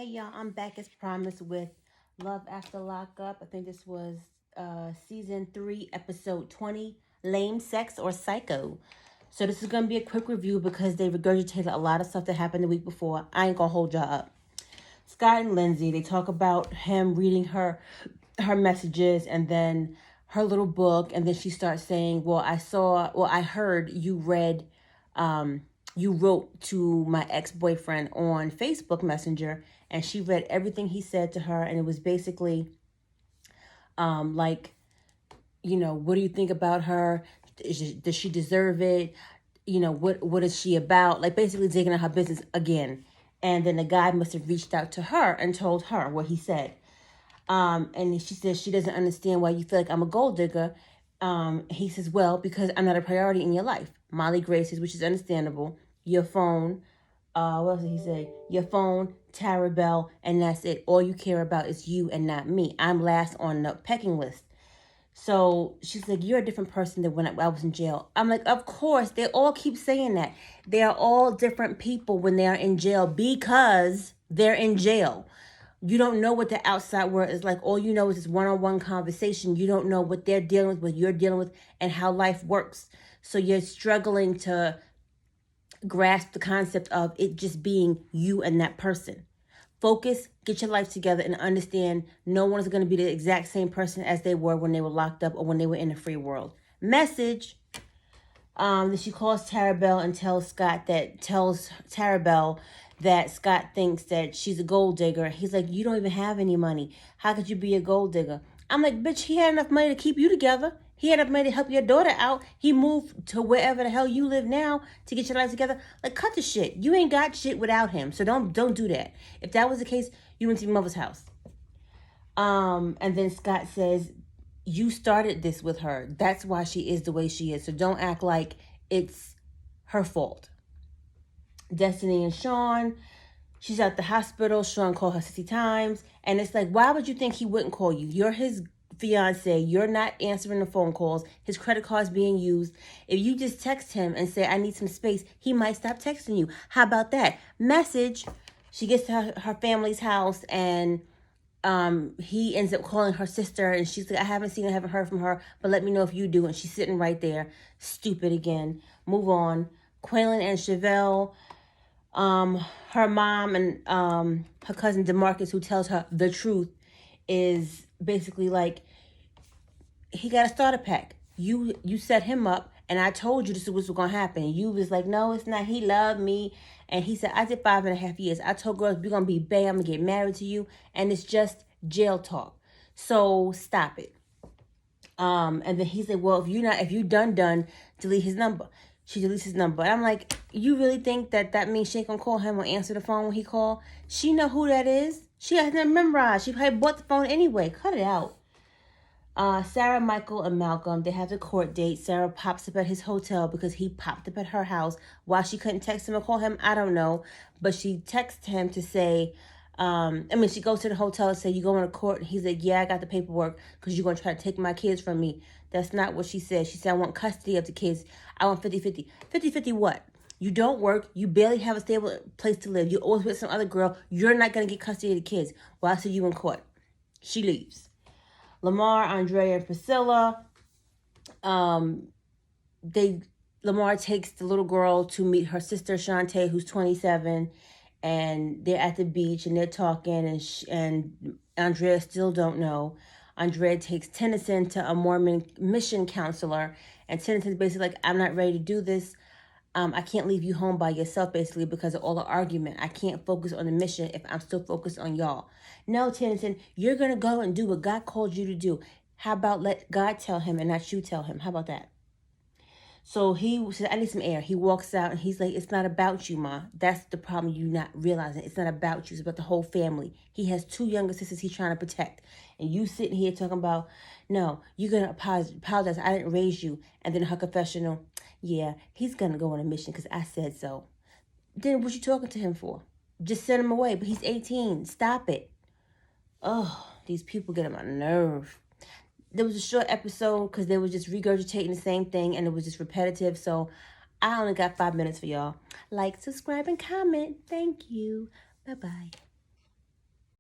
Hey y'all, I'm back as promised with Love After Lockup. I think this was season 3, episode 20, Lame Sex or Psycho. So this is gonna be a quick review because they regurgitated a lot of stuff that happened the week before. I ain't gonna hold y'all up. Scott and Lindsay, they talk about him reading her messages and then her little book, and then she starts saying, I heard you read you wrote to my ex-boyfriend on Facebook Messenger, and she read everything he said to her, and it was basically like, what do you think about her? Does she deserve it? What is she about? Like, basically digging in her business again. And then the guy must have reached out to her and told her what he said. And she says she doesn't understand why you feel like I'm a gold digger. He says, well, because I'm not a priority in your life. Molly Graces, which is understandable. Your phone, what else did he say? Your phone, Tara Bell, and that's it. All you care about is you and not me. I'm last on the pecking list. So she's like, you're a different person than when I was in jail. I'm like, of course. They all keep saying that. They are all different people when they are in jail because they're in jail. You don't know what the outside world is like. All you know is this one-on-one conversation. You don't know what they're dealing with, what you're dealing with, and how life works. So you're struggling to grasp the concept of it just being you and that person. Focus, get your life together, and understand no one is going to be the exact same person as they were when they were locked up or when they were in the free world. Message. That she calls Tara Bell and tells Tara Bell that Scott thinks that she's a gold digger. He's like, you don't even have any money. How could you be a gold digger? I'm like, bitch, he had enough money to keep you together. He had enough money to help your daughter out. He moved to wherever the hell you live now to get your life together. Like, cut the shit. You ain't got shit without him. So don't do that. If that was the case, you went to your mother's house. And then Scott says, you started this with her. That's why she is the way she is. So don't act like it's her fault. Destiny and Sean, she's at the hospital. Sean called her 60 times. And it's like, why would you think he wouldn't call you? You're his fiance. You're not answering the phone calls. His credit card's being used. If you just text him and say, I need some space, he might stop texting you. How about that? Message. She gets to her family's house and he ends up calling her sister, and she's like, I haven't seen her, haven't heard from her, but let me know if you do. And she's sitting right there. Stupid again. Move on. Quaylen and Chevelle, her mom and her cousin DeMarcus, who tells her the truth, is basically like, he got a starter pack. You set him up, and I told you this is what's going to happen. You was like, no, it's not. He loved me. And he said, I did 5.5 years. I told girls, we're going to be bae. I'm going to get married to you. And it's just jail talk. So stop it. And then he said, well, if you done, delete his number. She deletes his number. And I'm like, you really think that means she ain't going to call him or answer the phone when he call? She know who that is. She has never memorized. She probably bought the phone anyway. Cut it out. Sarah, Michael, and Malcolm, they have the court date. Sarah pops up at his hotel because he popped up at her house. Why she couldn't text him or call him, I don't know. But she texts him to say, she goes to the hotel and say, you going to court? And he's like, yeah, I got the paperwork because you're going to try to take my kids from me. That's not what she said. She said, I want custody of the kids. I want 50-50. 50-50 what? You don't work. You barely have a stable place to live. You're always with some other girl. You're not going to get custody of the kids. Well, I see you in court. She leaves. Lamar, Andrea, and Priscilla, Lamar takes the little girl to meet her sister, Shantae, who's 27, and they're at the beach, and they're talking, and Andrea still don't know. Andrea takes Tennyson to a Mormon mission counselor, and Tennyson's basically like, I'm not ready to do this. I can't leave you home by yourself, basically, because of all the argument. I can't focus on the mission if I'm still focused on y'all. No, Tennyson, you're going to go and do what God called you to do. How about let God tell him and not you tell him? How about that? So he said, I need some air. He walks out and he's like, it's not about you, Ma. That's the problem you're not realizing. It's not about you. It's about the whole family. He has 2 younger sisters he's trying to protect. And you sitting here talking about, no, you're going to apologize. I didn't raise you. And then her confessional, yeah, he's going to go on a mission because I said so. Then what you talking to him for? Just send him away. But he's 18. Stop it. Oh, these people get on my nerve. There was a short episode because they were just regurgitating the same thing and it was just repetitive. So I only got 5 minutes for y'all. Like, subscribe, and comment. Thank you. Bye-bye.